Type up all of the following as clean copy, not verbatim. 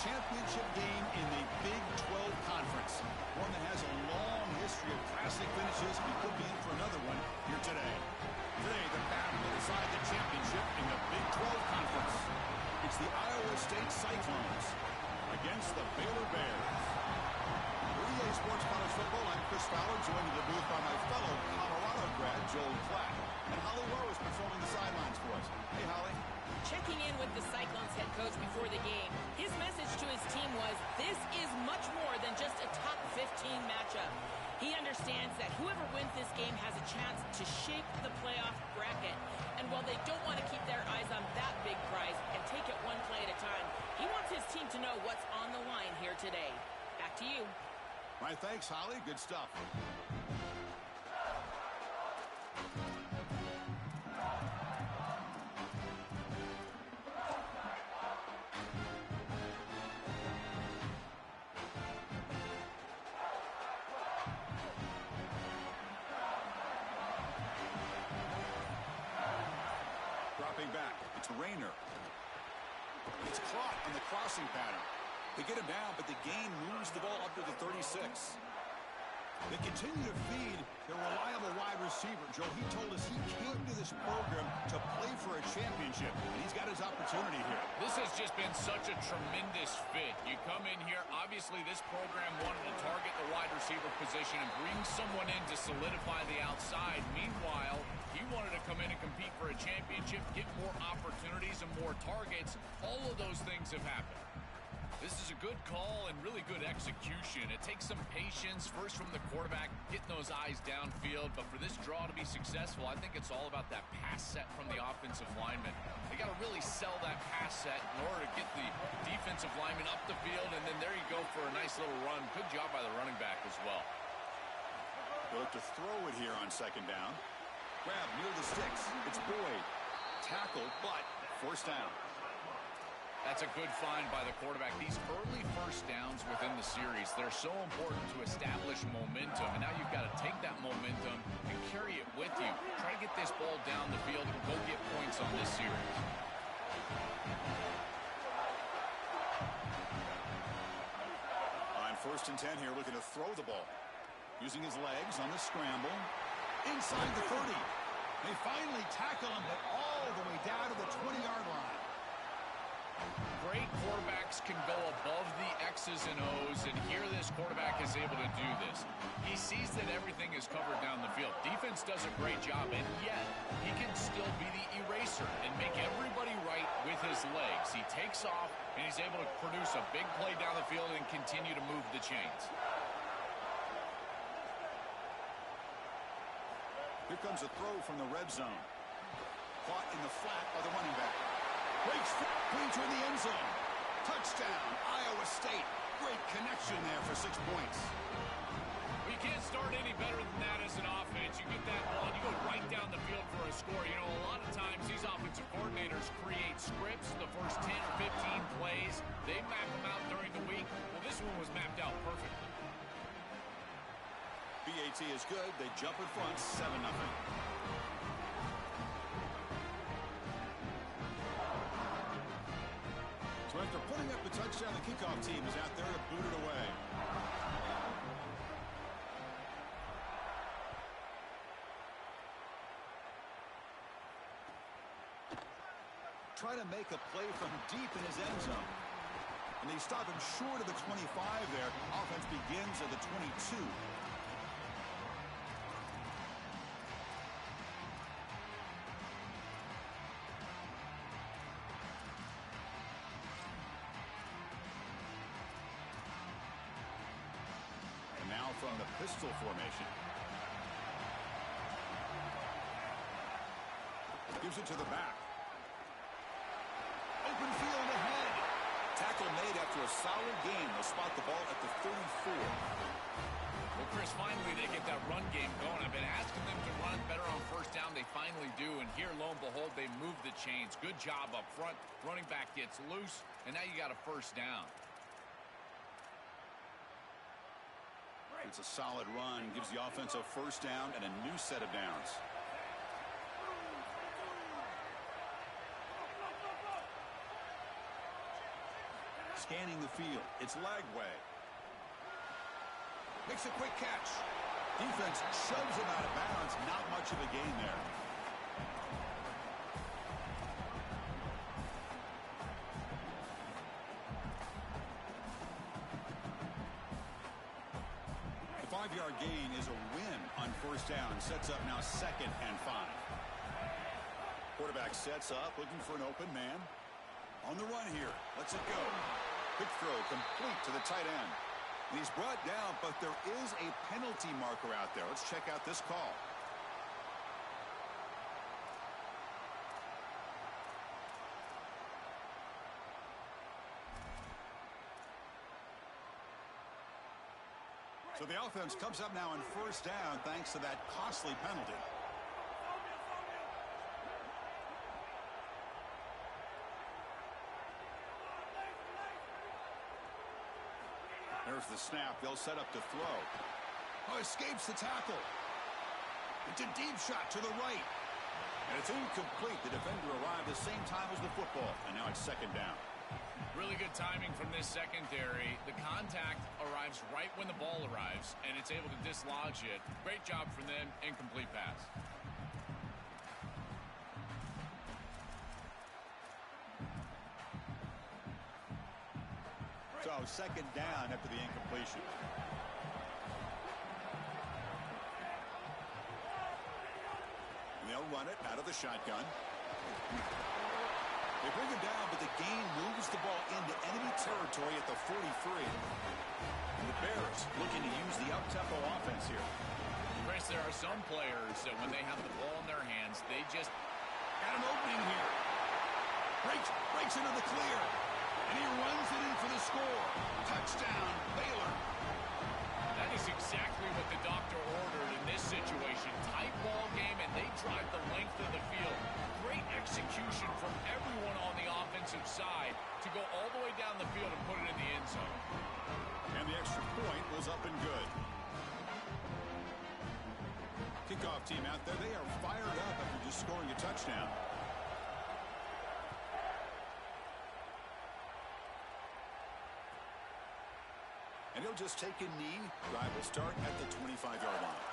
championship game in the Big 12 Conference. One that has a long history of classic finishes. We could be in for another one here today. Today, the battle to decide the championship in the Big 12 Conference. It's the Iowa State Cyclones against the Baylor Bears. For EA Sports College Football, I'm Chris Fowler, joined in the booth by my fellow Colorado grad, Joel Klatt. And Holly Rowe is patrolling the sidelines for us. Hey, Holly. Checking in with the Cyclones head coach before the game, his message to his team was, this is much more than just a top 15 matchup. He understands that whoever wins this game has a chance to shape the playoff bracket. And while they don't want to keep their eyes on that big prize and take it one play at a time, he wants his team to know what's on the line here today. Back to you. All right, thanks, Holly. Good stuff. Dropping back, it's Rayner. It's caught on the crossing pattern. They get him down, but the gain moves the ball up to the 36. They continue to feed their reliable wide receiver. Joe, he told us he came to this program to play for a championship, and he's got his opportunity here. This has just been such a tremendous fit. You come in here, obviously this program wanted to target the wide receiver position and bring someone in to solidify the outside. Meanwhile, he wanted to come in and compete for a championship, get more opportunities and more targets. All of those things have happened. This is a good call and really good execution. It takes some patience, first from the quarterback, getting those eyes downfield. But for this draw to be successful, I think it's all about that pass set from the offensive lineman. They got to really sell that pass set in order to get the defensive lineman up the field. And then there you go for a nice little run. Good job by the running back as well. They'll look to throw it here on second down. Grab near the sticks. It's Boyd. Tackled, but forced down. That's a good find by the quarterback. These early first downs within the series, they're so important to establish momentum. And now you've got to take that momentum and carry it with you. Try to get this ball down the field and go get points on this series. On 1st and 10 here, looking to throw the ball. Using his legs on the scramble. Inside the 30. They finally tackle him, but all the way down to the 20-yard line. Great quarterbacks can go above the X's and O's, and here this quarterback is able to do this. He sees that everything is covered down the field. Defense does a great job, and yet he can still be the eraser and make everybody right with his legs. He takes off, and he's able to produce a big play down the field and continue to move the chains. Here comes a throw from the red zone. Caught in the flat by the running back. Breaks free to the end zone. Touchdown, Iowa State. Great connection there for 6 points. We can't start any better than that as an offense. You get that ball, and you go right down the field for a score. You know, a lot of times these offensive coordinators create scripts, the first 10 or 15 plays. They map them out during the week. Well, this one was mapped out perfectly. BAT is good. They jump in front, 7-0. So after putting up the touchdown, the kickoff team is out there to boot it away. Try to make a play from deep in his end zone. And they stop him short of the 25 there. Offense begins at the 22. Now from the pistol formation. Gives it to the back. Open field ahead. Tackle made after a solid game. They'll spot the ball at the 34. Well, Chris, finally they get that run game going. I've been asking them to run better on first down. They finally do. And here, lo and behold, they move the chains. Good job up front. Running back gets loose. And now you got a first down. It's a solid run, gives the offense a first down and a new set of downs. scanning the field. It's Lagway. Makes a quick catch. Defense shoves him out of bounds. Not much of a gain there. The 5-yard gain is a win on first down. Sets up now 2nd and 5. Quarterback sets up, looking for an open man. On the run here. Lets it go. Quick throw complete to the tight end. And he's brought down, but there is a penalty marker out there. Let's check out this call. So the offense comes up now on first down thanks to that costly penalty. There's the snap. They'll set up to throw. Oh, escapes the tackle. It's a deep shot to the right. And it's incomplete. The defender arrived the same time as the football. And now it's 2nd down. Really good timing from this secondary. The contact arrives right when the ball arrives, and it's able to dislodge it. Great job from them. Incomplete pass. So 2nd down after the incompletion. And they'll run it out of the shotgun. They bring it down, but the gain moves the ball into enemy territory at the 43. And the Bears looking to use the up-tempo offense here. Chris, there are some players that when they have the ball in their hands, they just got an opening here. Breaks into the clear. And he runs it in for the score. Touchdown, Baylor. That is exactly what the doctor ordered in this situation. Tight ball game, and they drive the length of the field. Great execution from everyone on the offensive side to go all the way down the field and put it in the end zone. And the extra point was up and good. Kickoff team out there, they are fired up after just scoring a touchdown. And he'll just take a knee. Drive will start at the 25-yard line.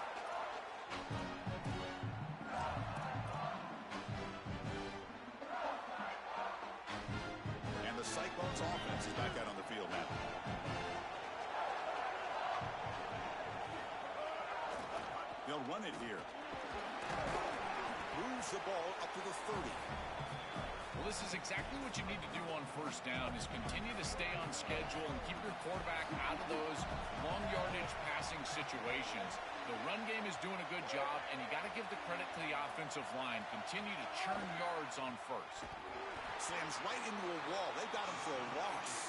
And the Cyclones offense is back out on the field now. They'll run it here. Moves the ball up to the 30. Well, this is exactly what you need to do on first down is continue to stay on schedule and keep your quarterback out of those long yardage passing situations. The run game is doing a good job, and you got to give the credit to the offensive line. Continue to churn yards on first. Slams right into a wall. They got him for a loss.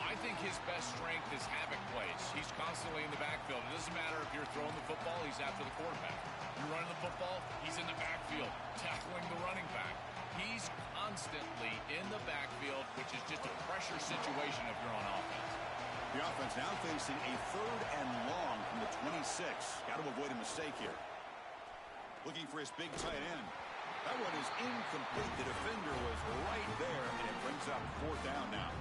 I think his best strength is havoc plays. He's constantly in the backfield. It doesn't matter if you're throwing the football, he's after the quarterback. You're running the football, he's in the backfield, tackling the running back. He's constantly in the backfield, which is just a pressure situation if you're on offense. The offense now facing a 3rd and long from the 26. Got to avoid a mistake here. Looking for his big tight end. That one is incomplete. The defender was right there, and it brings up 4th down now.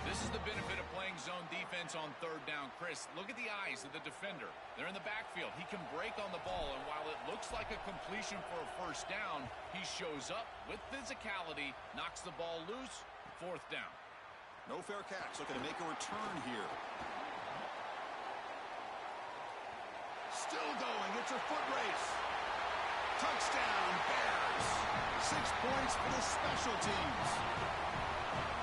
This is the benefit of playing zone defense on 3rd down. Chris, look at the eyes of the defender. They're in the backfield. He can break on the ball, and while it looks like a completion for a first down, he shows up with physicality, knocks the ball loose, 4th down. No fair catch. Looking to make a return here. Still going. It's a foot race. Touchdown, Bears. 6 points for the special teams.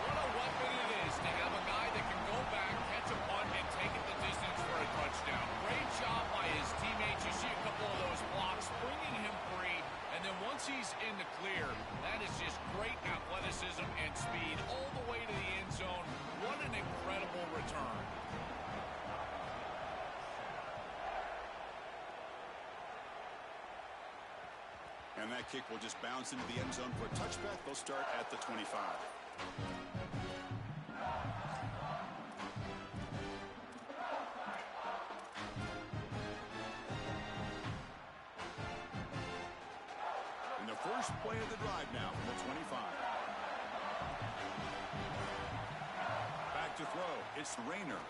What a weapon it is to have a guy that can go back, catch a punt, and take it the distance for a touchdown. Great job by his teammates. You see a couple of those blocks bringing him free, and then once he's in the clear, that is just great athleticism and speed all the way to the end zone. What an incredible return. And that kick will just bounce into the end zone for a touchback. They'll start at the 25. And the first play of the drive now from the 25. To throw, it's Rayner.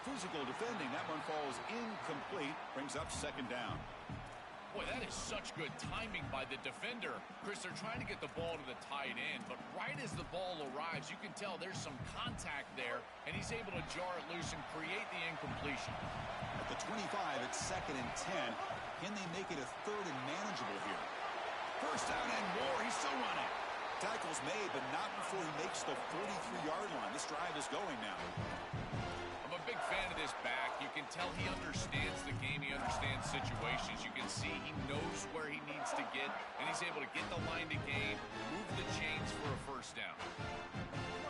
Physical defending. That one falls incomplete. Brings up second down. Boy, that is such good timing by the defender. Chris, they're trying to get the ball to the tight end, but right as the ball arrives, you can tell there's some contact there, and he's able to jar it loose and create the incompletion. At the 25, it's 2nd and 10. Can they make it a 3rd and manageable here? First down and more. He's still running. Tackle's made, but not before he makes the 43-yard line. This drive is going now. I'm a big fan of this back. You can tell he understands the game. He understands situations. You can see he knows where he needs to get, and he's able to get the line to gain, move the chains for a first down.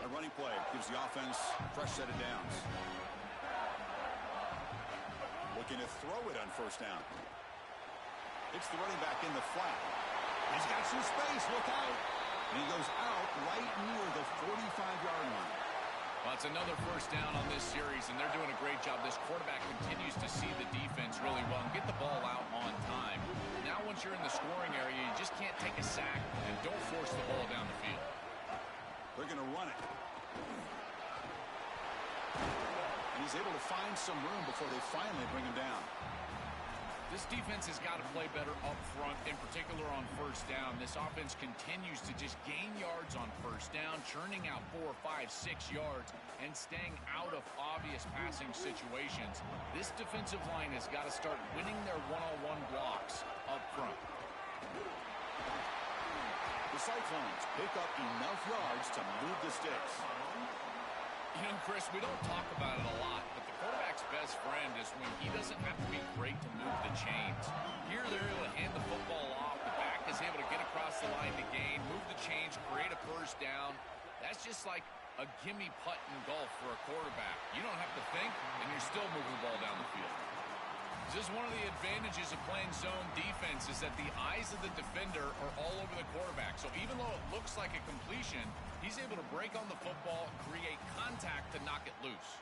A running play gives the offense a fresh set of downs. Looking to throw it on first down. It's the running back in the flat. He's got some space. Look out. And he goes out right near the 45-yard line. Well, it's another first down on this series, and they're doing a great job. This quarterback continues to see the defense really well and get the ball out on time. Now, once you're in the scoring area, you just can't take a sack and don't force the ball down the field. They're going to run it. And he's able to find some room before they finally bring him down. This defense has got to play better up front, in particular on first down. This offense continues to just gain yards on first down, churning out 4, 5, 6 yards, and staying out of obvious passing situations. This defensive line has got to start winning their one-on-one blocks up front. The Cyclones pick up enough yards to move the sticks. You know, Chris, we don't talk about it a lot, but the quarterback's best friend is when he doesn't have to be great to move the chains. Here, they're able to hand the football off. The back is able to get across the line to gain, move the chains, create a first down. That's just like a gimme putt in golf for a quarterback. You don't have to think, and you're still moving the ball down the field. This is one of the advantages of playing zone defense is that the eyes of the defender are all over the quarterback. So even though it looks like a completion, he's able to break on the football, create contact to knock it loose.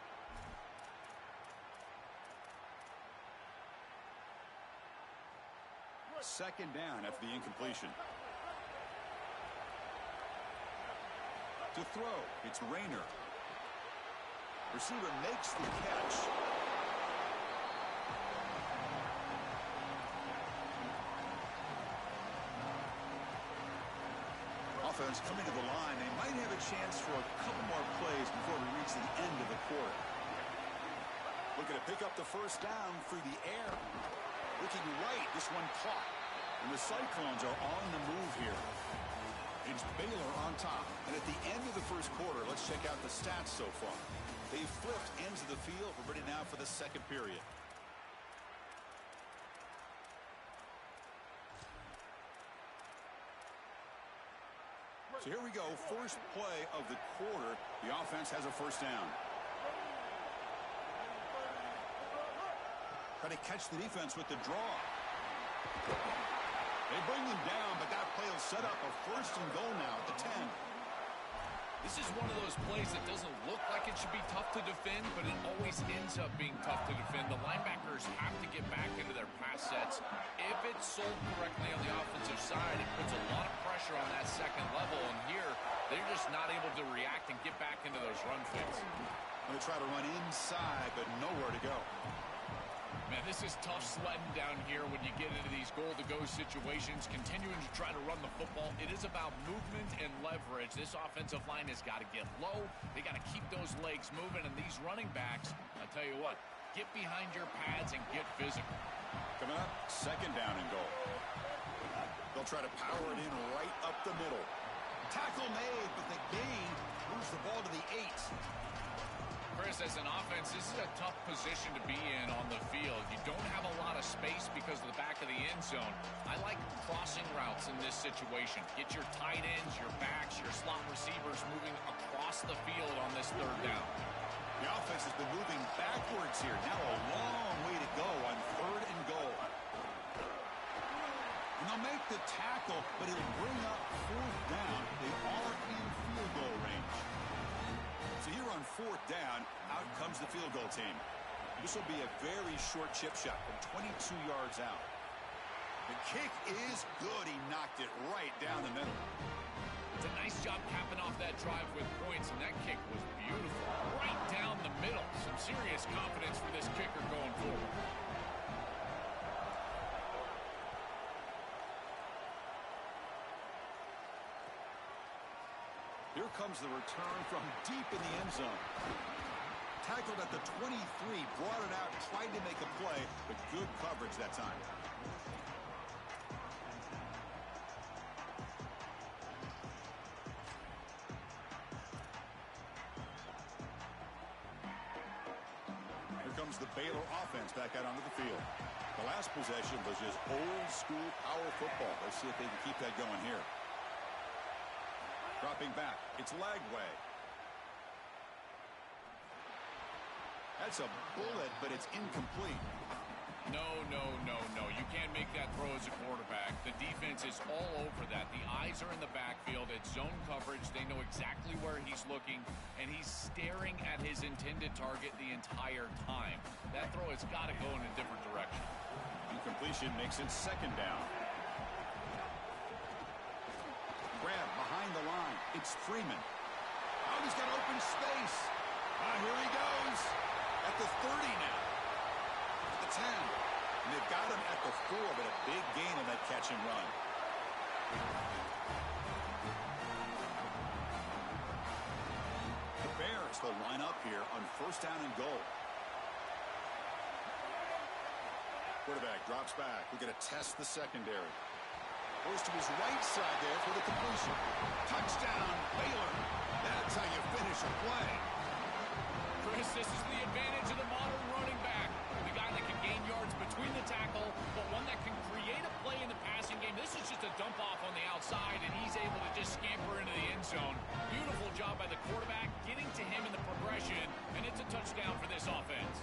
Second down after the incompletion. To throw, it's Rayner. Receiver makes the catch. Offense coming to the line. They might have a chance for a couple more plays before we reach the end of the quarter. Looking to pick up the first down through the air. Looking right, this one caught. And the Cyclones are on the move here. It's Baylor on top. And at the end of the first quarter, let's check out the stats so far. They've flipped ends of the field. We're ready now for the second period. So here we go, first play of the quarter. The offense has a first down. Try to catch the defense with the draw. They bring him down, but that play will set up a first and goal now at the 10. This is one of those plays that doesn't look like it should be tough to defend, but it always ends up being tough to defend. The linebackers have to get back into their pass sets. If it's sold correctly on the offensive side, it puts a lot of pressure on that second level, and here they're just not able to react and get back into those run fits. Going to try to run inside, but nowhere to go. Man, this is tough sledding down here when you get into these goal-to-go situations, continuing to try to run the football. It is about movement and leverage. This offensive line has got to get low. They got to keep those legs moving, and these running backs, I tell you what, get behind your pads and get physical. Coming up, second down and goal. They'll try to power it in right up the middle. Tackle made, but the gain moves the ball to the 8. Chris, as an offense, this is a tough position to be in on the field. You don't have a lot of space because of the back of the end zone. I like crossing routes in this situation. Get your tight ends, your backs, your slot receivers moving across the field on this third down. The offense has been moving backwards here. Now a long way to go on third and goal. And they'll make the tackle, but it'll bring up fourth down. They are in field goal range. So here on fourth down, out comes the field goal team. This will be a very short chip shot from 22 yards out. The kick is good. He knocked it right down the middle. It's a nice job capping off that drive with points, and that kick was beautiful. Right down the middle. Some serious confidence for this kicker going forward. Here comes the return from deep in the end zone. Tackled at the 23, brought it out, tried to make a play, but good coverage that time. Here comes the Baylor offense back out onto the field. The last possession was just old school power football. Let's see if they can keep that going here. Dropping back, it's Lagway. That's a bullet, but it's incomplete. No. You can't make that throw as a quarterback. The defense is all over that. The eyes are in the backfield. It's zone coverage. They know exactly where he's looking, and he's staring at his intended target the entire time. That throw has got to go in a different direction. Incompletion makes it second down. Grab behind the line. It's Freeman. Oh, he's got open space. Here he goes. At the 30 now. At the 10. And they've got him at the 4, but a big gain on that catch and run. The Bears will line up here on first down and goal. Quarterback drops back. We're going to test the secondary. Goes to his right side there for the completion. Touchdown, Baylor. That's how you finish a play. Chris, this is the advantage of the modern running back. The guy that can gain yards between the tackle, but one that can create a play in the passing game. This is just a dump off on the outside, and he's able to just scamper into the end zone. Beautiful job by the quarterback, getting to him in the progression, and it's a touchdown for this offense.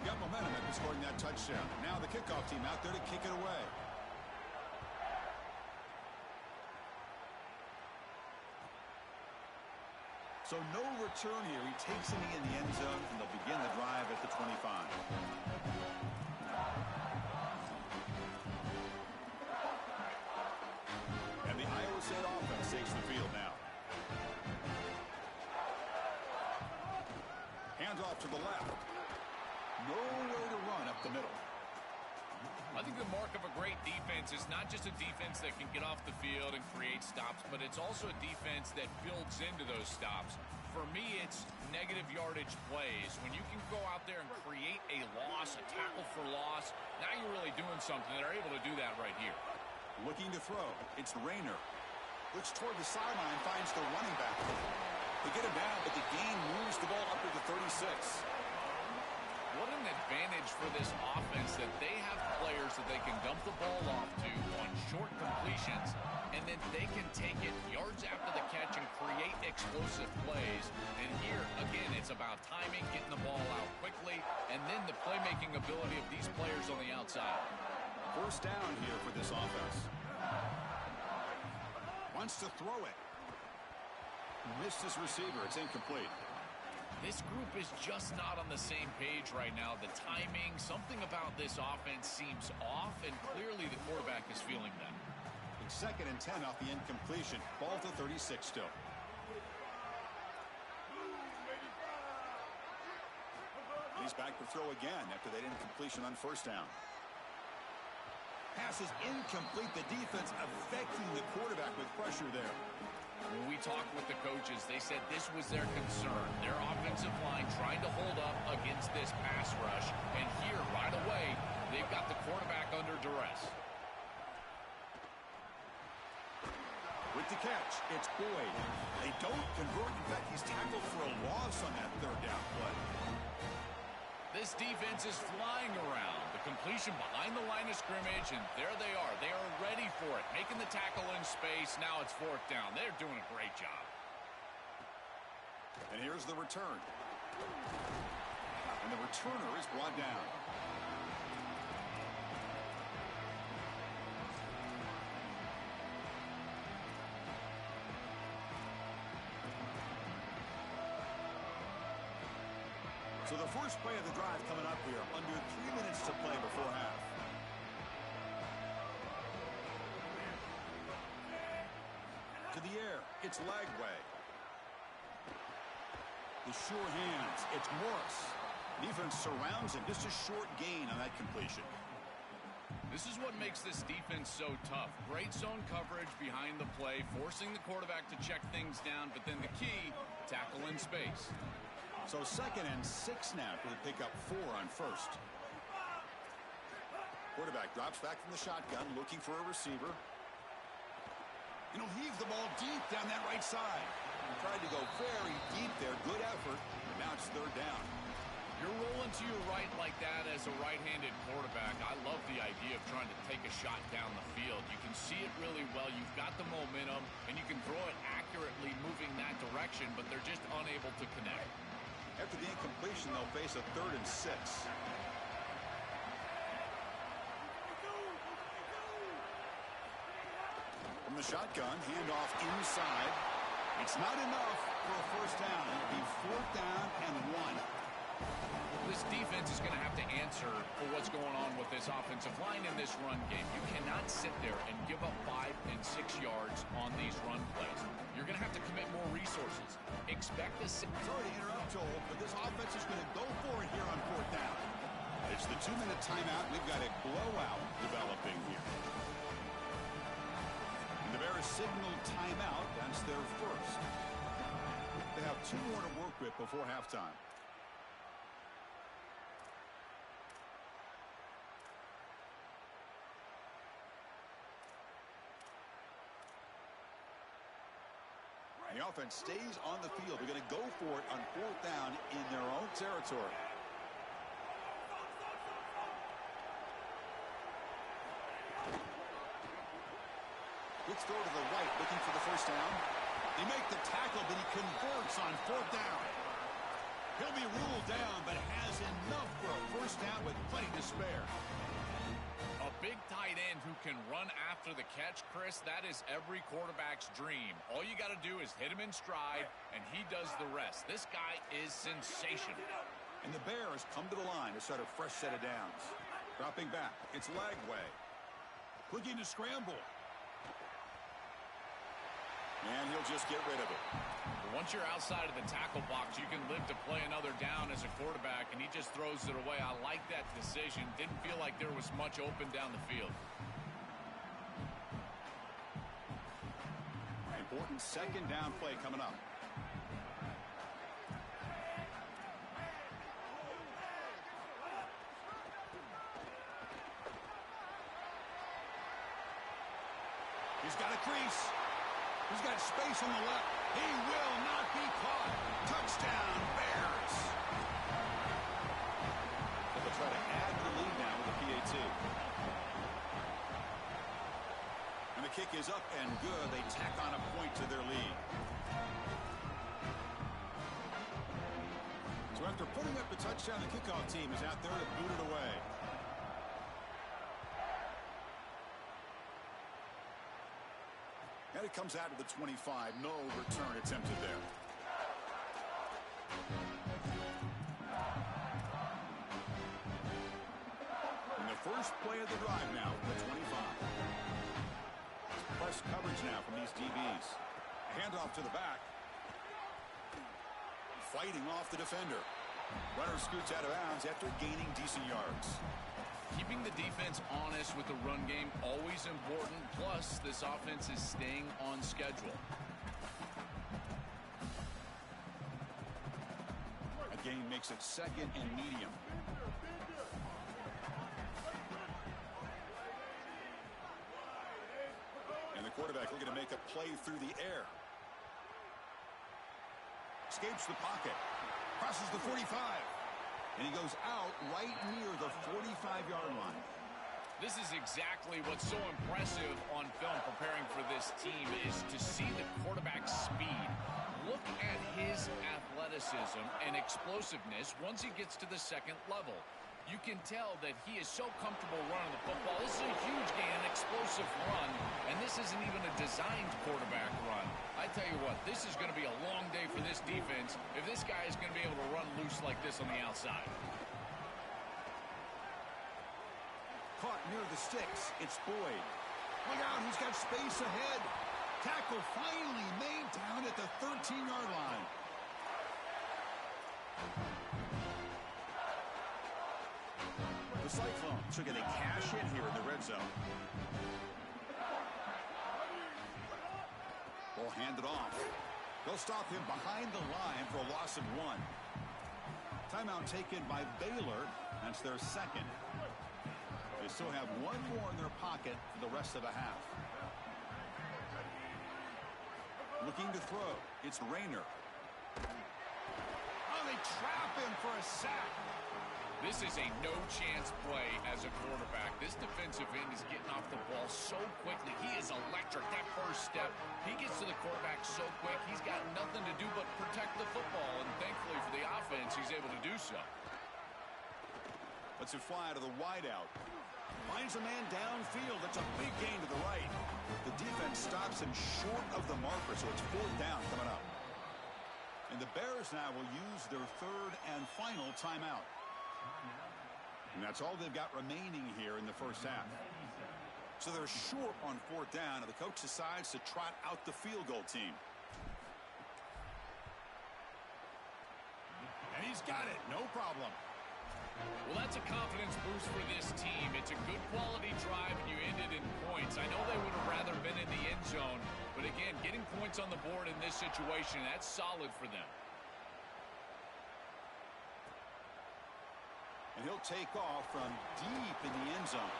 Got momentum after scoring that touchdown. Now the kickoff team out there to kick it away. So no return here. He takes a knee in the end zone, and they'll begin the drive at the 25. And the Iowa State offense takes the field now. Hands off to the left. Nowhere to run up the middle. I think the mark of a great defense is not just a defense that can get off the field and create stops, but it's also a defense that builds into those stops. For me, it's negative yardage plays. When you can go out there and create a loss, a tackle for loss, now you're really doing something. They're able to do that right here. Looking to throw. It's Rayner. Looks toward the sideline, finds the running back. They get him down, but the gain moves the ball up to the 36. What an advantage for this offense that they have players that they can dump the ball off to on short completions, and then they can take it yards after the catch and create explosive plays. And here, again, it's about timing, getting the ball out quickly, and then the playmaking ability of these players on the outside. First down here for this offense. Wants to throw it. Missed his receiver. It's incomplete. This group is just not on the same page right now. The timing, something about this offense seems off, and clearly the quarterback is feeling that. It's 2nd and 10 off the incompletion. Ball to 36 still. He's back to throw again after that incompletion on first down. Pass is incomplete. The defense affecting the quarterback with pressure there. When we talked with the coaches, they said this was their concern. Their offensive line trying to hold up against this pass rush. And here, right away, they've got the quarterback under duress. With the catch, it's Boyd. They don't convert. In fact, he's tackled for a loss on that third down play. This defense is flying around. The completion behind the line of scrimmage, and there they are. They are ready for it, making the tackle in space. Now it's 4th down. They're doing a great job. And here's the return. And the returner is brought down. So the first play of the drive coming up here, under 3 minutes to play before half. To the the air. It's Lagway. The sure hands. It's Morris. Defense surrounds him. Just a short gain on that completion. This is what makes this defense so tough. Great zone coverage behind the play, forcing the quarterback to check things down, but then the key, tackle in space. So 2nd and 6 now for the pickup 4 on first. Quarterback drops back from the shotgun, looking for a receiver. And he'll heave the ball deep down that right side. He tried to go very deep there. Good effort. But now it's 3rd down. You're rolling to your right like that as a right-handed quarterback. I love the idea of trying to take a shot down the field. You can see it really well. You've got the momentum, and you can throw it accurately moving that direction, but they're just unable to connect. After the incompletion, they'll face a 3rd and 6. From the shotgun, handoff inside. It's not enough for a first down. It'll be 4th down and 1. This defense is going to have to answer for what's going on with this offensive line in this run game. You cannot sit there and give up 5 and 6 yards on these run plays. You're going to have to commit more resources. Expect this. Sorry to interrupt, Joel, but this offense is going to go for it here on 4th down. It's the 2-minute timeout. We've got a blowout developing here. And the Bears signal timeout. That's their first. They have 2 more to work with before halftime. The offense stays on the field. They're going to go for it on 4th down in their own territory. Quick throw to the right, looking for the first down. They make the tackle, but he converts on 4th down. He'll be ruled down, but has enough for a first down with plenty to spare. A big tight end who can run after the catch, Chris, that is every quarterback's dream. All you got to do is hit him in stride, and he does the rest. This guy is sensational. And the Bears come to the line to start a fresh set of downs. Dropping back, it's Lagway. Looking to scramble. And he'll just get rid of it. Once you're outside of the tackle box, you can live to play another down as a quarterback, and he just throws it away. I like that decision. Didn't feel like there was much open down the field. Important 2nd down play coming up. He's got a crease. He's got space on the left. He will not be caught. Touchdown, Bears. They'll try to add to the lead now with the PAT. And the kick is up and good. They tack on a point to their lead. So after putting up the touchdown, the kickoff team is out there to boot it away. And it comes out to the 25. No return attempted there. And the first play of the drive now from the 25. Press coverage now from these DBs. Handoff to the back. Fighting off the defender. Runner scoots out of bounds after gaining decent yards. Keeping the defense honest with the run game, always important. Plus, this offense is staying on schedule. A gain makes it 2nd and medium. And the quarterback looking to make a play through the air. Escapes the pocket. Crosses the 45. And he goes out right near the 45-yard line. This is exactly what's so impressive on film preparing for this team is to see the quarterback's speed. Look at his athleticism and explosiveness once he gets to the 2nd level. You can tell that he is so comfortable running the football. This is a huge gain, an explosive run, and this isn't even a designed quarterback run. I tell you what, this is going to be a long day for this defense if this guy is going to be able to run loose like this on the outside. Caught near the sticks. It's Boyd. Look out, he's got space ahead. Tackle finally made down at the 13-yard line. The Cyclones are going to cash in here in the red zone. Ball handed off. They'll stop him behind the line for a loss of 1. Timeout taken by Baylor. That's their second. They still have one more in their pocket for the rest of the half. Looking to throw. It's Rayner. Oh, they trap him for a sack. This is a no-chance play as a quarterback. This defensive end is getting off the ball so quickly. He is electric. That first step, he gets to the quarterback so quick, he's got nothing to do but protect the football. And thankfully for the offense, he's able to do so. Let's it fly to the wideout. Finds a man downfield. That's a big gain to the right. The defense stops him short of the marker, so it's 4th down coming up. And the Bears now will use their 3rd and final timeout. And that's all they've got remaining here in the first half. So they're short on 4th down, and the coach decides to trot out the field goal team. And he's got it. No problem. Well, that's a confidence boost for this team. It's a good quality drive, and you ended in points. I know they would have rather been in the end zone, but again, getting points on the board in this situation, that's solid for them. And he'll take off from deep in the end zone.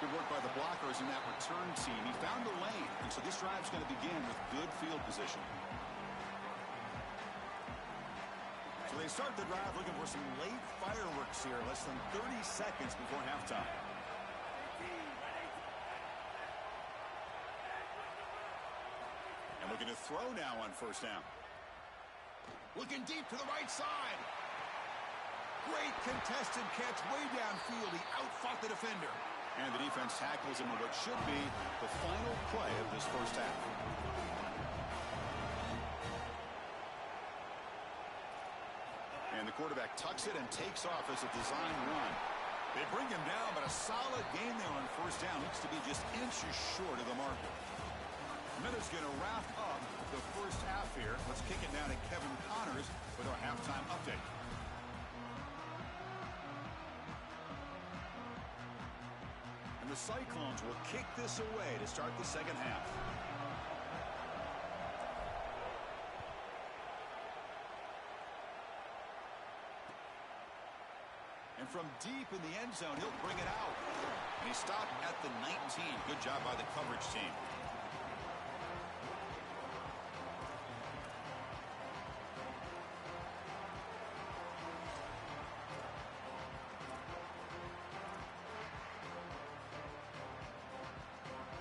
Good work by the blockers in that return team. He found the lane, and so this drive's going to begin with good field position. So they start the drive looking for some late fireworks here, less than 30 seconds before halftime. And looking to throw now on 1st down. Looking deep to the right side. Great contested catch way downfield. He outfought the defender. And the defense tackles him in what should be the final play of this first half. And the quarterback tucks it and takes off as a design run. They bring him down, but a solid gain there on 1st down. Looks to be just inches short of the marker. Minutes going to wrap up the first half here. Let's kick it down to Kevin Connors with our halftime update. And the Cyclones will kick this away to start the second half. And from deep in the end zone, he'll bring it out. And he stopped at the 19. Good job by the coverage team.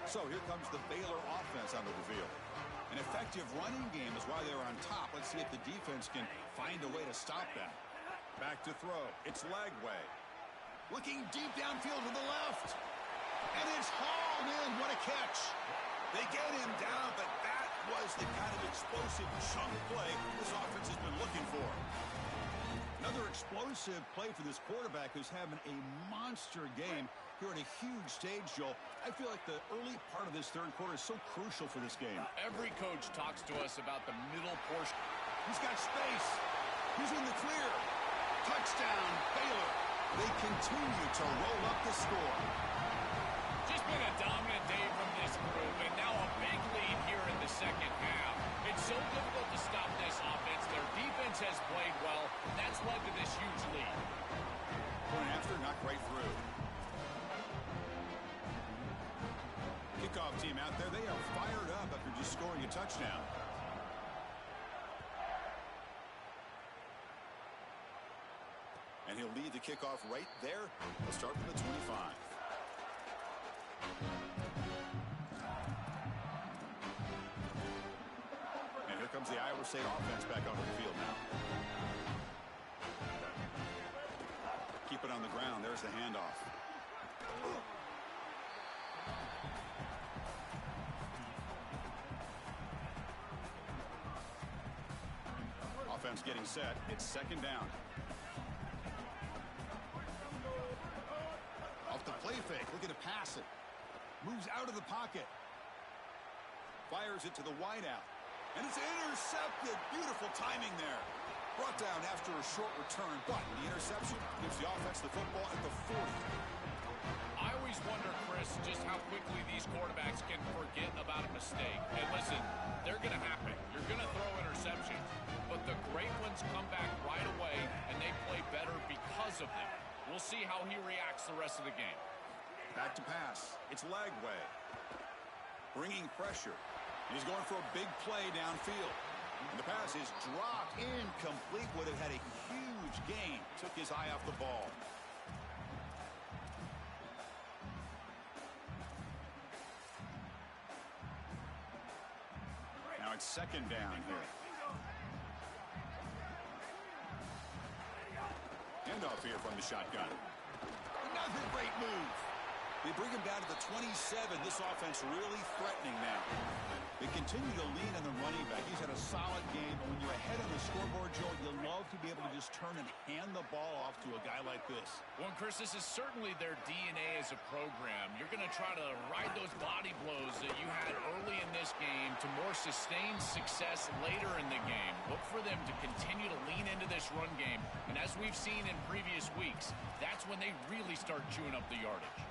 So here comes the Baylor offense onto the field. An effective running game is why they're on top. Let's see if the defense can find a way to stop them. Back to throw. It's Lagway. Looking deep downfield to the left. And it's hauled in. What a catch. They get him down, but that was the kind of explosive chunk play this offense has been looking for. Another explosive play for this quarterback who's having a monster game here at a huge stage, Joel. I feel like the early part of this third quarter is so crucial for this game. Every coach talks to us about the middle portion. He's got space. He's in the clear. Touchdown, Baylor. They continue to roll up the score. Just been a dominant day from this group, and now a big lead here in the second half. It's so difficult to stop this offense. Their defense has played well. That's led to this huge lead. Point after, knocked right through. Kickoff team out there. They are fired up after just scoring a touchdown. And he'll lead the kickoff right there. He'll start from the 25. And here comes the Iowa State offense back onto the field now. Keep it on the ground. There's the handoff. Offense getting set. It's second down. Off the play fake. Looking to pass it. Moves out of the pocket. Fires it to the wideout. And it's intercepted. Beautiful timing there. Brought down after a short return, but the interception gives the offense the football at the 40. I always wonder, Chris, just how quickly these quarterbacks can forget about a mistake. And listen, they're going to happen. You're going to throw interceptions. But the great ones come back right away, and they play better because of them. We'll see how he reacts the rest of the game. Back to pass. It's Lagway. Bringing pressure. He's going for a big play downfield. And the pass is dropped. Incomplete. Would have had a huge gain. Took his eye off the ball. Now it's second down here. Handoff here from the shotgun. Another great move. They bring him down to the 27. This offense really threatening now. They continue to lean on the running back. He's had a solid game. And when you're ahead on the scoreboard, Joe, you love to be able to just turn and hand the ball off to a guy like this. Well, Chris, this is certainly their DNA as a program. You're going to try to ride those body blows that you had early in this game to more sustained success later in the game. Look for them to continue to lean into this run game. And as we've seen in previous weeks, that's when they really start chewing up the yardage.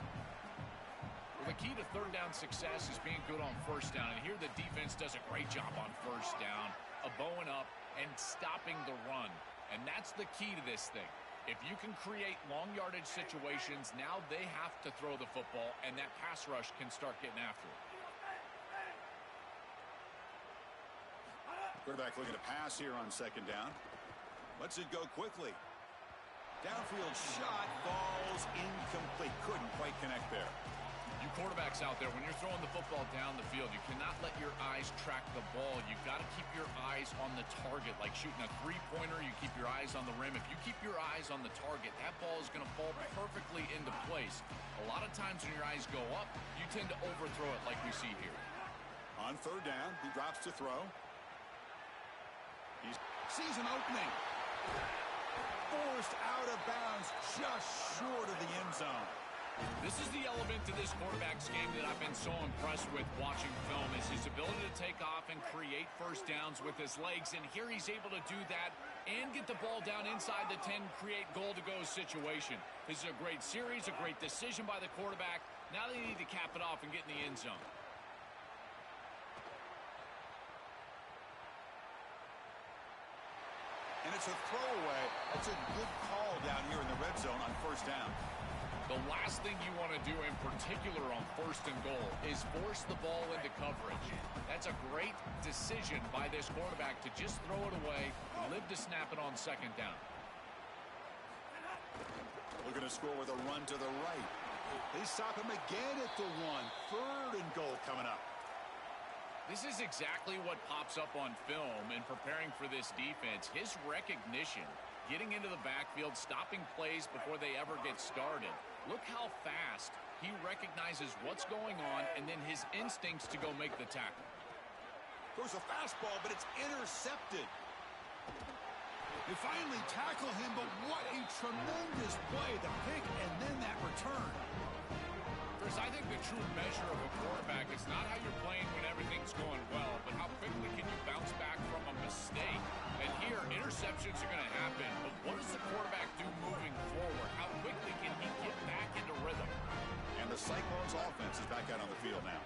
The key to third down success is being good on first down. And here the defense does a great job on first down, bowing up and stopping the run. And that's the key to this thing. If you can create long yardage situations, now they have to throw the football, and that pass rush can start getting after it. Quarterback looking to pass here on second down. Lets it go quickly. Downfield shot falls incomplete. Couldn't quite connect there. You quarterbacks out there, when you're throwing the football down the field, you cannot let your eyes track the ball. You've got to keep your eyes on the target. Like shooting a three-pointer, you keep your eyes on the rim. If you keep your eyes on the target, that ball is going to fall perfectly into place. A lot of times when your eyes go up, you tend to overthrow it like we see here. On third down, he drops to throw. He sees an opening. Forced out of bounds, just short of the end zone. This is the element to this quarterback's game that I've been so impressed with watching film, is his ability to take off and create first downs with his legs. And here he's able to do that and get the ball down inside the 10, create goal-to-go situation. This is a great series, a great decision by the quarterback. Now they need to cap it off and get in the end zone. And it's a throwaway. That's a good call down here in the red zone on first down. The last thing you want to do in particular on first and goal is force the ball into coverage. That's a great decision by this quarterback to just throw it away, live to snap it on second down. Looking to score with a run to the right. They stop him again at the 1. Third and goal coming up. This is exactly what pops up on film in preparing for this defense. His recognition, getting into the backfield, stopping plays before they ever get started. Look how fast he recognizes what's going on and then his instincts to go make the tackle. Throws a fastball, but it's intercepted. They finally tackle him, but what a tremendous play. The pick and then that return. Chris, I think the true measure of a quarterback is not how you're playing when everything's going well, but how quickly can you bounce back from a mistake. And here, interceptions are going to happen, but what does the quarterback do moving forward? How quickly can he get back into rhythm? And the Cyclones offense is back out on the field now.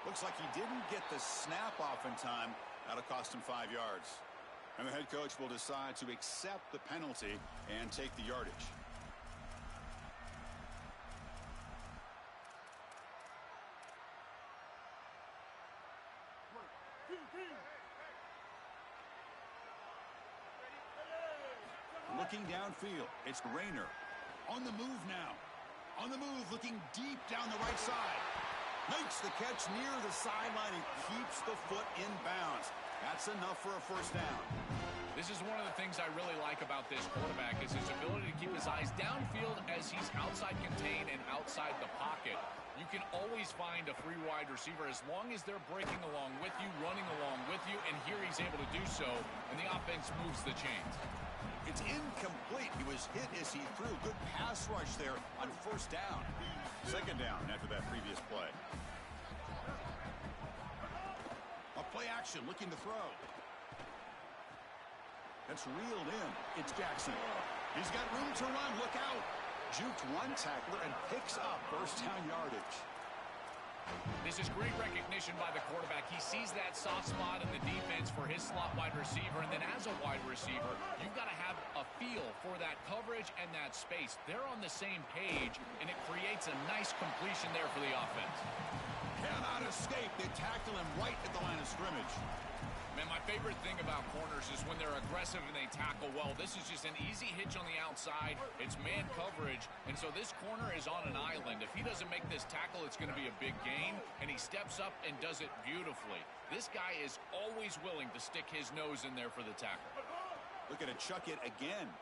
Looks like he didn't get the snap off in time. That'll cost him 5 yards. And the head coach will decide to accept the penalty and take the yardage. Looking downfield, it's Rayner. On the move now. On the move, looking deep down the right side. Makes the catch near the sideline and keeps the foot in bounds. That's enough for a first down. This is one of the things I really like about this quarterback is his ability to keep his eyes downfield as he's outside contained and outside the pocket. You can always find a free wide receiver as long as they're breaking along with you, running along with you, and here he's able to do so, and the offense moves the chains. It's incomplete. He was hit as he threw. Good pass rush there on first down. Second down after that previous play. A play action looking to throw. That's reeled in. It's Jackson. He's got room to run. Look out. Juked one tackler and picks up first down yardage. This is great recognition by the quarterback. He sees that soft spot in the defense for his slot wide receiver, and then as a wide receiver, you've got to have a feel for that coverage and that space. They're on the same page, and it creates a nice completion there for the offense. Cannot escape. They tackle him right at the line of scrimmage. Man, my favorite thing about corners is when they're aggressive and they tackle well. This is just an easy hitch on the outside. It's man coverage, and so this corner is on an island. If he doesn't make this tackle, it's going to be a big gain, and he steps up and does it beautifully. This guy is always willing to stick his nose in there for the tackle. Look at it, chuck it again.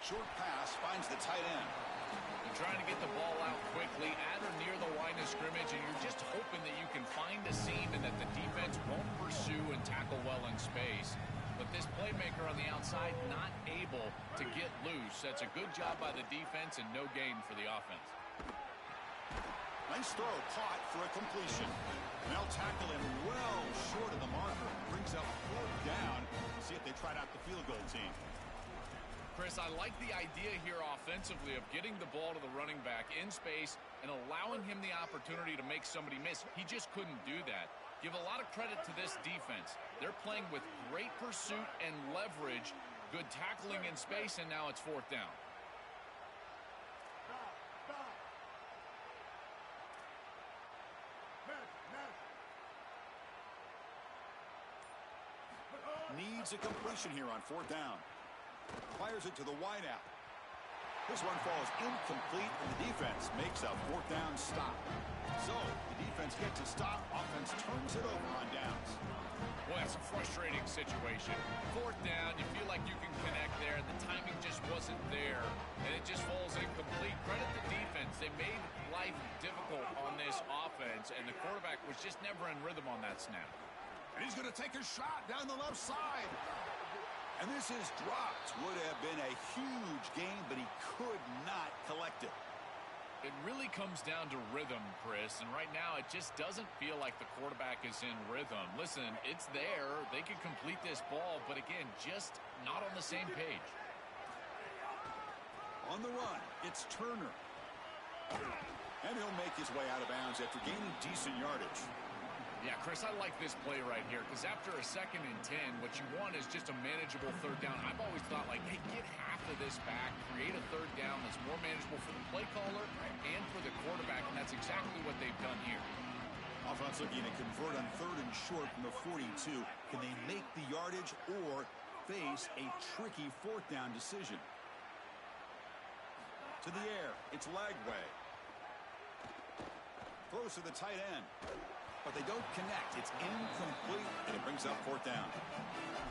Short pass finds the tight end. You're trying to get the ball out quickly at or near the line of scrimmage, and you're just hoping that you can find a seam and that the defense won't pursue and tackle well in space. But this playmaker on the outside not able to get loose. That's a good job by the defense and no gain for the offense. Nice throw, caught for a completion. And they'll tackle him well short of the marker. Brings up fourth down. See if they tried out the field goal team. Chris, I like the idea here offensively of getting the ball to the running back in space and allowing him the opportunity to make somebody miss. He just couldn't do that. Give a lot of credit to this defense. They're playing with great pursuit and leverage, good tackling in space, and now it's fourth down. Needs a completion here on fourth down. Fires it to the wideout. This one falls incomplete, and the defense makes a fourth down stop. So the defense gets a stop. Offense turns it over on downs. Boy, that's a frustrating situation. Fourth down, you feel like you can connect there, and the timing just wasn't there, and it just falls incomplete. Credit the defense. They made life difficult on this offense, and the quarterback was just never in rhythm on that snap. And he's going to take a shot down the left side. And this is dropped. Would have been a huge gain, but he could not collect it. It really comes down to rhythm, Chris, and right now it just doesn't feel like the quarterback is in rhythm. Listen, it's there. They can complete this ball, but again, just not on the same page. On the run, it's Turner. And he'll make his way out of bounds after gaining decent yardage. Yeah, Chris, I like this play right here because after a 2nd and 10, what you want is just a manageable third down. I've always thought, like, hey, get half of this back, create a third down that's more manageable for the play caller and for the quarterback, and that's exactly what they've done here. Offense looking to convert on 3rd and short from the 42. Can they make the yardage or face a tricky 4th down decision? To the air, it's Lagway. Throws to the tight end. But they don't connect. It's incomplete, and it brings up 4th down.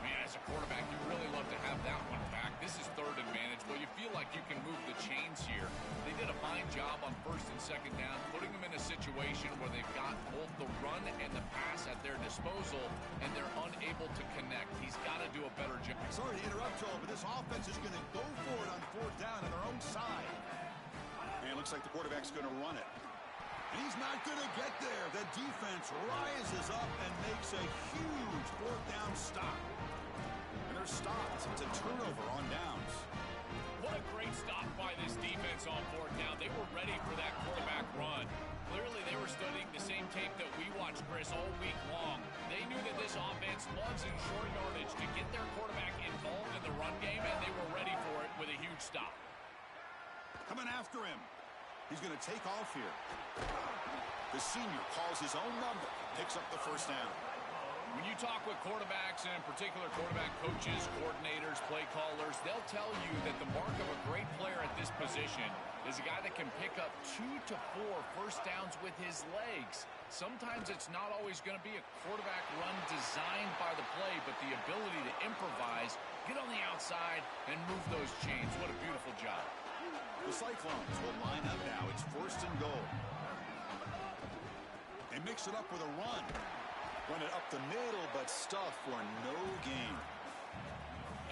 Man, as a quarterback, you really love to have that one back. This is 3rd and manageable. You feel like you can move the chains here. They did a fine job on 1st and 2nd down, putting them in a situation where they've got both the run and the pass at their disposal, and they're unable to connect. He's got to do a better job. Sorry to interrupt, Joel, but this offense is going to go for it on 4th down on their own side. And it looks like the quarterback's going to run it. And he's not going to get there. The defense rises up and makes a huge 4th down stop. And they're stopped. It's a turnover on downs. What a great stop by this defense on 4th down. They were ready for that quarterback run. Clearly, they were studying the same tape that we watched, Chris, all week long. They knew that this offense loves in short yardage to get their quarterback involved in the run game, and they were ready for it with a huge stop. Coming after him. He's going to take off here. The senior calls his own number, picks up the 1st down. When you talk with quarterbacks, and in particular quarterback coaches, coordinators, play callers, they'll tell you that the mark of a great player at this position is a guy that can pick up 2 to 4 first downs with his legs. Sometimes it's not always going to be a quarterback run designed by the play, but the ability to improvise, get on the outside, and move those chains. What a beautiful job. The Cyclones will line up now. It's 1st and goal. They mix it up with a run. Run it up the middle, but stuff for no gain.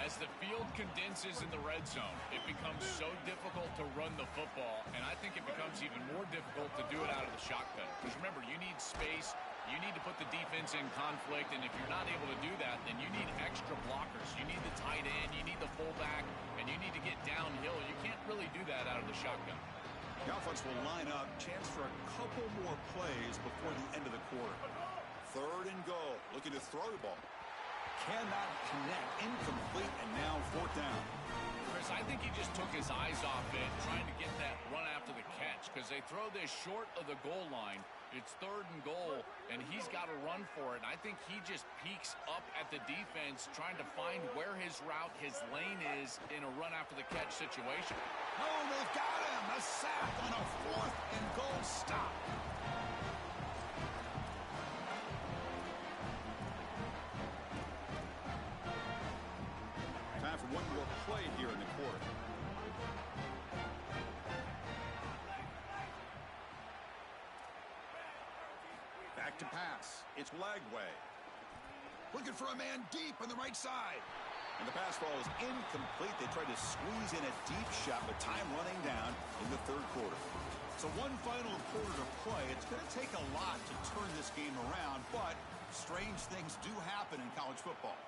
As the field condenses in the red zone, it becomes so difficult to run the football, and I think it becomes even more difficult to do it out of the shotgun. Because remember, you need space, you need to put the defense in conflict, and if you're not able to do that, then you need extra blockers. You need the tight end, you need the fullback, and you need to get downhill. You can't really do that out of the shotgun. The offense will line up. Chance for a couple more plays before the end of the quarter. 3rd and goal. Looking to throw the ball. Cannot connect. Incomplete, and now 4th down. Chris, I think he just took his eyes off it, trying to get that run after the catch, because they throw this short of the goal line. It's 3rd and goal, and he's got to run for it. I think he just peeks up at the defense, trying to find where his route, his lane is in a run after the catch situation. Oh, they've got him. A sack on a 4th and goal stop. Time for one more play here in the quarter. Back to pass. It's Lagway. Looking for a man deep on the right side. And the pass ball is incomplete. They tried to squeeze in a deep shot, but time running down in the 3rd quarter. So one final quarter to play. It's going to take a lot to turn this game around, but strange things do happen in college football.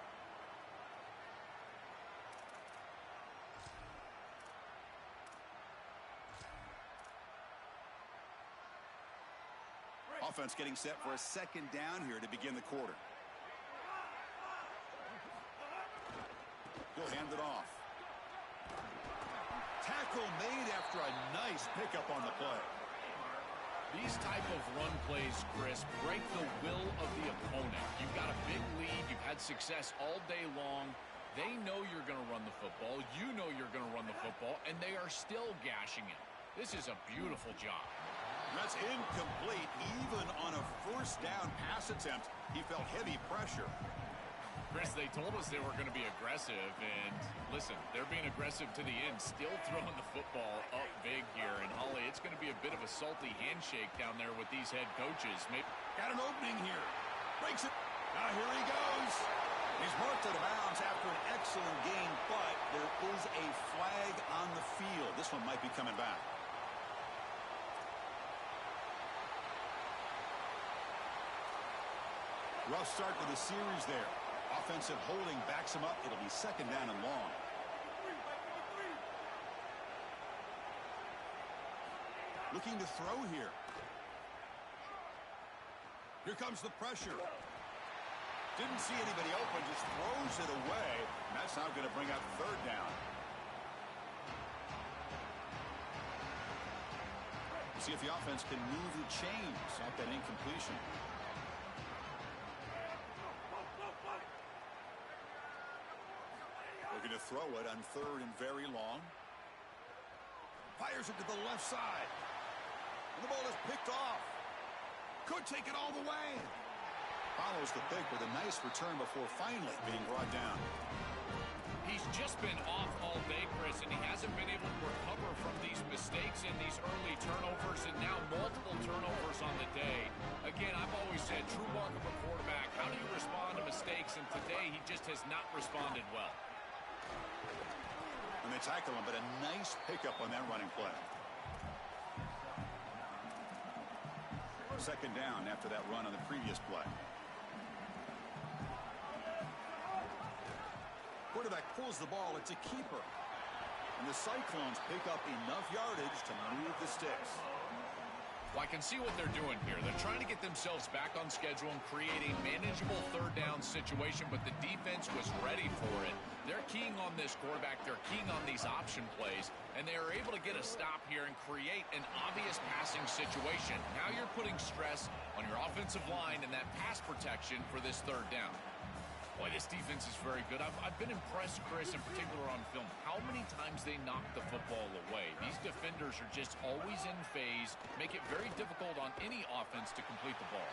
Offense getting set for a 2nd down here to begin the quarter. He'll hand it off. Tackle made after a nice pickup on the play. These type of run plays, Chris, break the will of the opponent. You've got a big lead. You've had success all day long. They know you're going to run the football. You know you're going to run the football, and they are still gashing him. This is a beautiful job. That's incomplete. Even on a 1st down pass attempt, he felt heavy pressure. Chris, they told us they were going to be aggressive, and listen, they're being aggressive to the end, still throwing the football up big here. And Holly, it's going to be a bit of a salty handshake down there with these head coaches. Maybe got an opening here. Breaks it. Now here he goes. He's marked out of bounds after an excellent game, but there is a flag on the field. This one might be coming back. Rough start to the series there. Offensive holding backs him up. It'll be 2nd down and long. Looking to throw here. Here comes the pressure. Didn't see anybody open, just throws it away. And that's now going to bring up 3rd down. See if the offense can move the chains at that incompletion. Looking to throw it on 3rd and very long. Fires it to the left side. And the ball is picked off. Could take it all the way. Follows the pick with a nice return before finally being brought down. He's just been off all day, Chris, and he hasn't been able to recover from these mistakes in these early turnovers, and now multiple turnovers on the day. Again, I've always said, true mark of a quarterback, how do you respond to mistakes? And today, he just has not responded well. And they tackle him, but a nice pickup on that running play. 2nd down after that run on the previous play. Quarterback pulls the ball. It's a keeper. And the Cyclones pick up enough yardage to move the sticks. Well, I can see what they're doing here. They're trying to get themselves back on schedule and create a manageable 3rd down situation, but the defense was ready for it. They're keying on this quarterback. They're keying on these option plays, and they are able to get a stop here and create an obvious passing situation. Now you're putting stress on your offensive line and that pass protection for this 3rd down. Boy, this defense is very good. I've been impressed, Chris, in particular on film, how many times they knock the football away. These defenders are just always in phase, make it very difficult on any offense to complete the ball.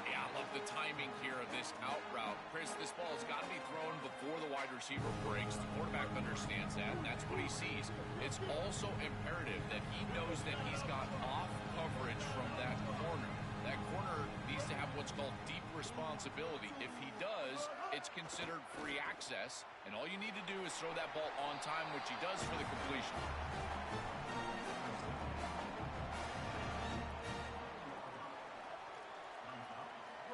Yeah, I love the timing here of this out route. Chris, this ball has got to be thrown before before the wide receiver breaks. The quarterback understands that, and that's what he sees. It's also imperative that he knows that he's got off coverage from that corner. That corner needs to have what's called deep responsibility. If he does, it's considered free access, and all you need to do is throw that ball on time, which he does for the completion.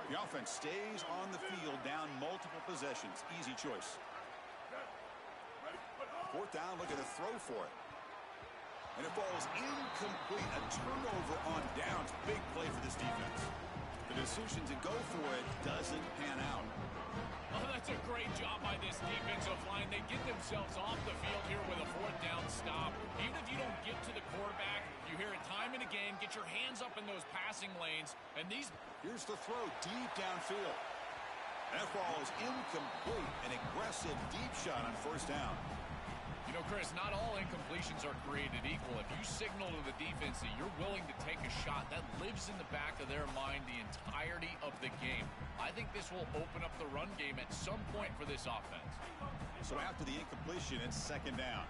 The offense stays on the field, down multiple possessions. Easy choice. Fourth down, looking to throw for it. And it falls incomplete. A turnover on downs. Big play for this defense. The decision to go for it doesn't pan out. Oh, that's a great job by this defensive line. They get themselves off the field here with a fourth down stop. Even if you don't get to the quarterback, you hear it time and again. Get your hands up in those passing lanes. And these... Here's the throw deep downfield. That ball is incomplete. An aggressive deep shot on first down. You know, Chris, not all incompletions are created equal. If you signal to the defense that you're willing to take a shot, that lives in the back of their mind the entirety of the game. I think this will open up the run game at some point for this offense. So after the incompletion, it's second down.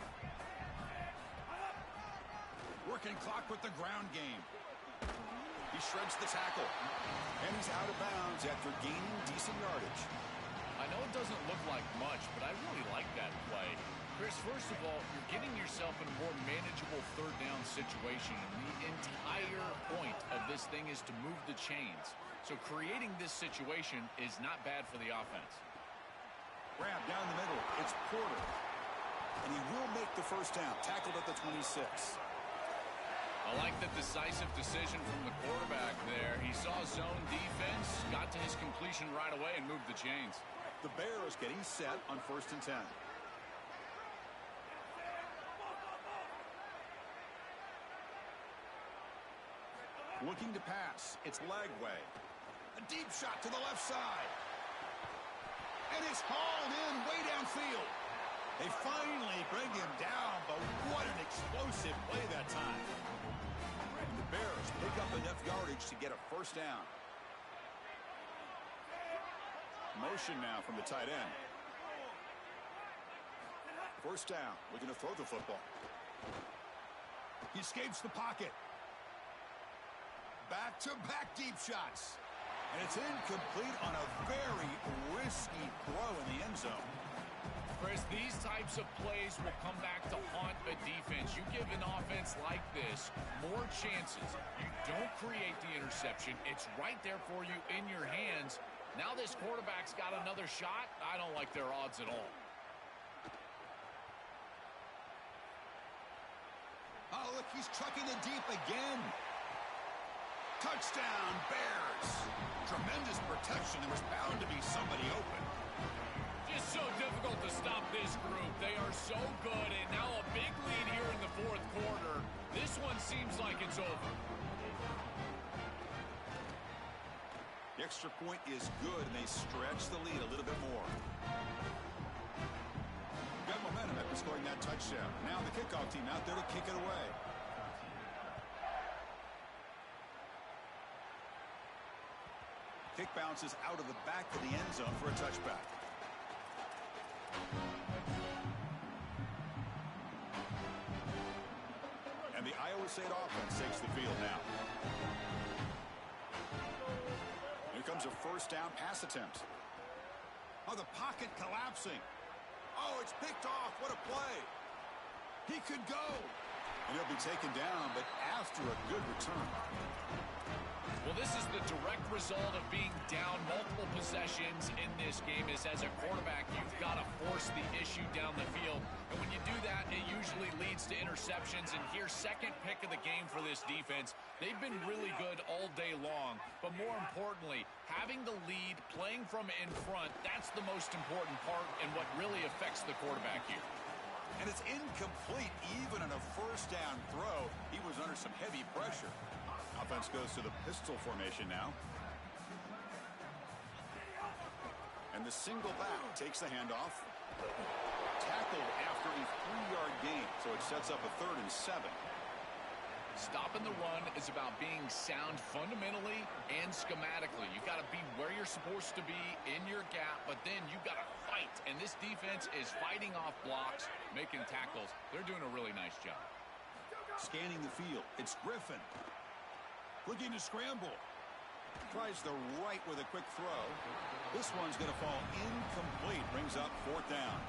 Working clock with the ground game. He shreds the tackle. And he's out of bounds after gaining decent yardage. I know it doesn't look like much, but I really like that play. Chris, first of all, you're getting yourself in a more manageable third down situation. And the entire point of this thing is to move the chains. So creating this situation is not bad for the offense. Grab down the middle. It's Porter. And he will make the first down. Tackled at the 26. I like the decisive decision from the quarterback there. He saw zone defense, got to his completion right away, and moved the chains. The Bears getting set on 1st and 10. Looking to pass. It's Lagway. A deep shot to the left side. And it's hauled in way downfield. They finally bring him down, but what an explosive play that time. And the Bears pick up enough yardage to get a first down. Motion now from the tight end. First down. Looking to throw the football. He escapes the pocket. Back-to-back deep shots. And it's incomplete on a very risky throw in the end zone. Chris, these types of plays will come back to haunt a defense. You give an offense like this more chances. You don't create the interception. It's right there for you in your hands. Now this quarterback's got another shot. I don't like their odds at all. Oh, look, he's trucking it deep again. Touchdown, Bears. Tremendous protection. There was bound to be somebody open. Just so difficult to stop this group. They are so good, and now a big lead here in the fourth quarter. This one seems like it's over. The extra point is good, and they stretch the lead a little bit more. Got momentum after scoring that touchdown. Now the kickoff team out there to kick it away. Kick bounces out of the back of the end zone for a touchback. And the Iowa State offense takes the field now. Here comes a first down pass attempt. Oh, the pocket collapsing. Oh, it's picked off. What a play. He could go. And he'll be taken down, but after a good return. Well, this is the direct result of being down multiple possessions in this game. Is as a quarterback, you've got to force the issue down the field. And when you do that, it usually leads to interceptions. And here's second pick of the game for this defense. They've been really good all day long. But more importantly, having the lead, playing from in front, that's the most important part and what really affects the quarterback here. And it's incomplete even on a first down throw. He was under some heavy pressure. Offense goes to the pistol formation now. And the single back takes the handoff. Tackled after a 3-yard gain, so it sets up a 3rd and 7. Stopping the run is about being sound fundamentally and schematically. You've got to be where you're supposed to be in your gap, but then you've got to fight fight, and this defense is fighting off blocks, making tackles. They're doing a really nice job. Scanning the field. It's Griffin. Looking to scramble. Tries the right with a quick throw. This one's going to fall incomplete. Brings up 4th down.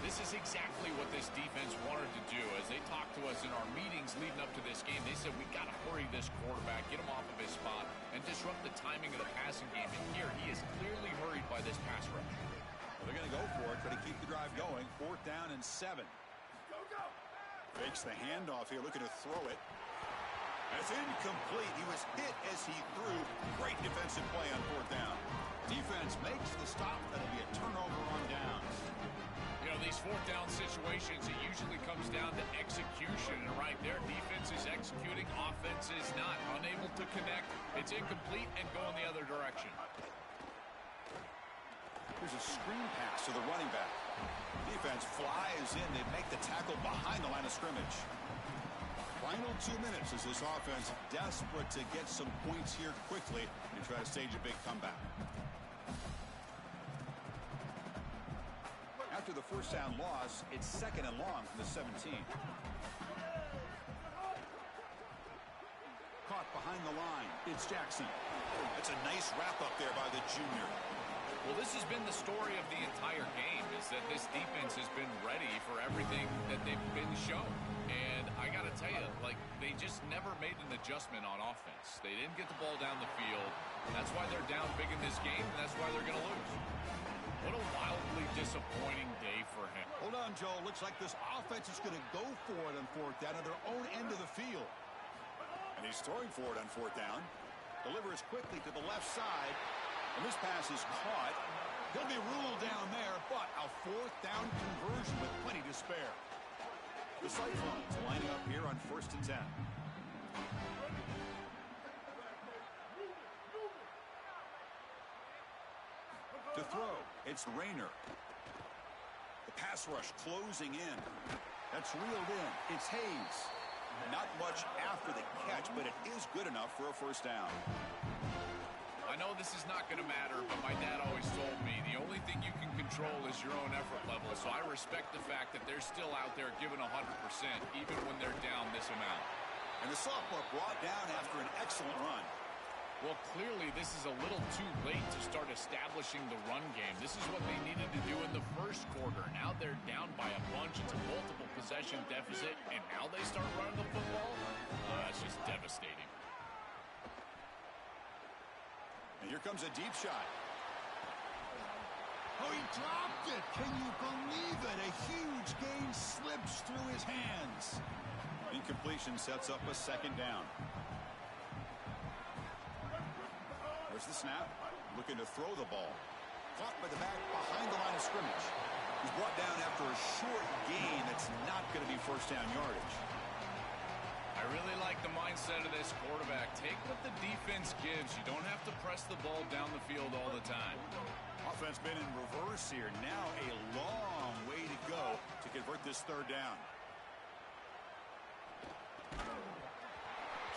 This is exactly what this defense wanted to do. As they talked to us in our meetings leading up to this game, they said, we got to hurry this quarterback, get him off of his spot, and disrupt the timing of the passing game. And here, he is clearly hurried by this pass rush. Well, they're going to go for it, but to keep the drive going. 4th down and 7. Fakes the handoff here, looking to throw it. And it's incomplete. He was hit as he threw. Great defensive play on 4th down. Defense makes the stop. That'll be a turnover on downs. You know, these 4th down situations, it usually comes down to execution. And right there, defense is executing, offense is not. Unable to connect. It's incomplete and going the other direction. Here's a screen pass to the running back. Defense flies in. They make the tackle behind the line of scrimmage. Final 2 minutes as this offense desperate to get some points here quickly and try to stage a big comeback. After the 1st down loss, it's 2nd and long from the 17. Caught behind the line. It's Jackson. It's a nice wrap up there by the junior. Well, this has been the story of the entire game, is that this defense has been ready for everything that they've been shown. And I got to tell you, like, they just never made an adjustment on offense. They didn't get the ball down the field. That's why they're down big in this game, and that's why they're going to lose. What a wildly disappointing day for him. Hold on, Joe. Looks like this offense is going to go for it on 4th down at their own end of the field. And he's throwing for it on 4th down. Delivers quickly to the left side. And this pass is caught. He'll be ruled down there, but a 4th down conversion with plenty to spare. The Cyclones lining up here on 1st and 10. To throw, it's Rayner. The pass rush closing in. That's reeled in. It's Hayes. Not much after the catch, but it is good enough for a 1st down. I know this is not going to matter, but my dad always told me the only thing you can control is your own effort level. So I respect the fact that they're still out there giving 100%, even when they're down this amount. And the sophomore brought down after an excellent run. Well, clearly this is a little too late to start establishing the run game. This is what they needed to do in the 1st quarter. Now they're down by a bunch. It's a multiple possession deficit, and now they start running the football? That's just devastating. And here comes a deep shot. Oh, he dropped it. Can you believe it? A huge gain slips through his hands. Incompletion sets up a 2nd down. There's the snap. Looking to throw the ball. Caught by the back behind the line of scrimmage. He's brought down after a short gain that's not going to be 1st down yardage. I really like the mindset of this quarterback. Take what the defense gives. You don't have to press the ball down the field all the time. Offense been in reverse here. Now a long way to go to convert this 3rd down.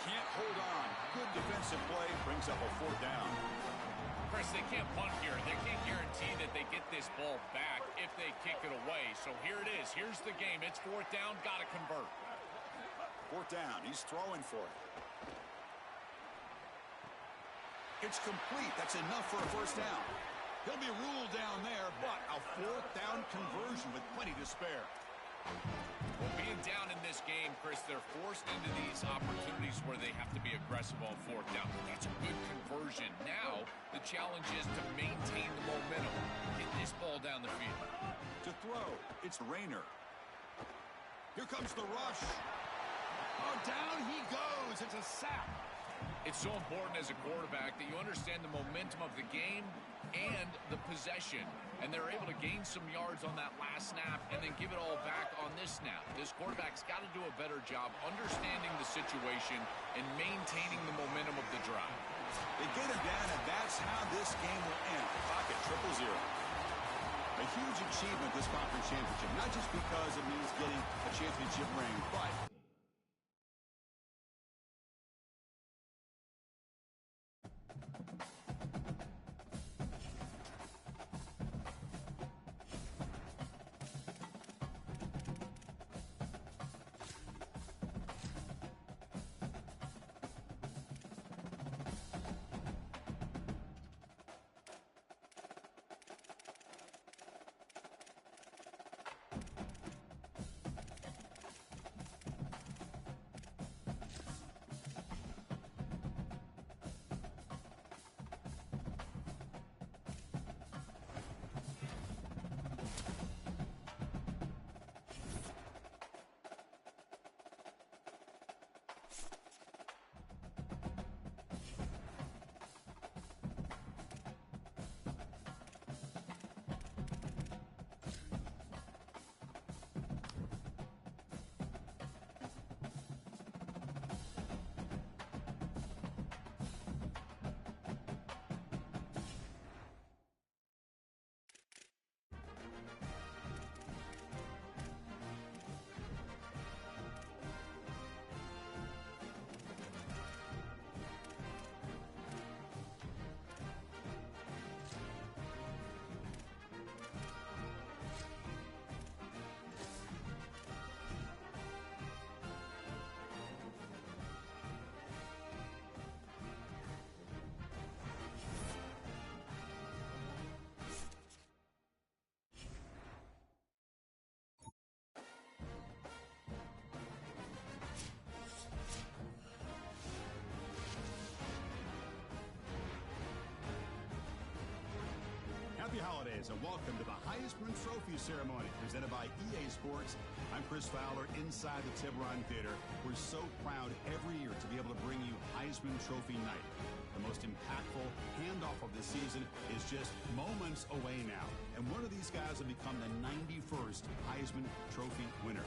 Can't hold on. Good defensive play. Brings up a 4th down. Chris, they can't punt here. They can't guarantee that they get this ball back if they kick it away. So here it is. Here's the game. It's 4th down. Got to convert. 4th down. He's throwing for it. It's complete. That's enough for a 1st down. He'll be ruled down there, but a 4th down conversion with plenty to spare. Well, being down in this game, Chris, they're forced into these opportunities where they have to be aggressive on 4th down. That's a good conversion. Now, the challenge is to maintain the momentum. Get this ball down the field. To throw, it's Rayner. Here comes the rush. Oh, down he goes. It's a sack. It's so important as a quarterback that you understand the momentum of the game and the possession. And they're able to gain some yards on that last snap and then give it all back on this snap. This quarterback's got to do a better job understanding the situation and maintaining the momentum of the drive. They get him down, and that's how this game will end. Clock at 0-0. A huge achievement, this conference championship, not just because it means getting a championship ring, but Happy holidays and welcome to the Heisman Trophy ceremony presented by EA Sports. I'm Chris Fowler inside the Tiburon Theater. We're so proud every year to be able to bring you Heisman Trophy night. The most impactful handoff of the season is just moments away now. And one of these guys will become the 91st Heisman Trophy winner.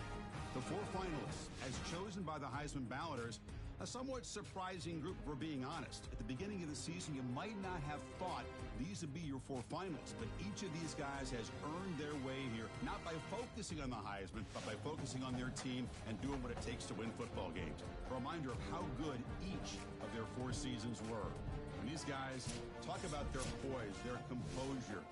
The 4 finalists, as chosen by the Heisman balloters, a somewhat surprising group, if we're being honest. At the beginning of the season, you might not have thought these would be your 4 finalists, but each of these guys has earned their way here, not by focusing on the Heisman, but by focusing on their team and doing what it takes to win football games. A reminder of how good each of their 4 seasons were. And these guys talk about their poise, their composure,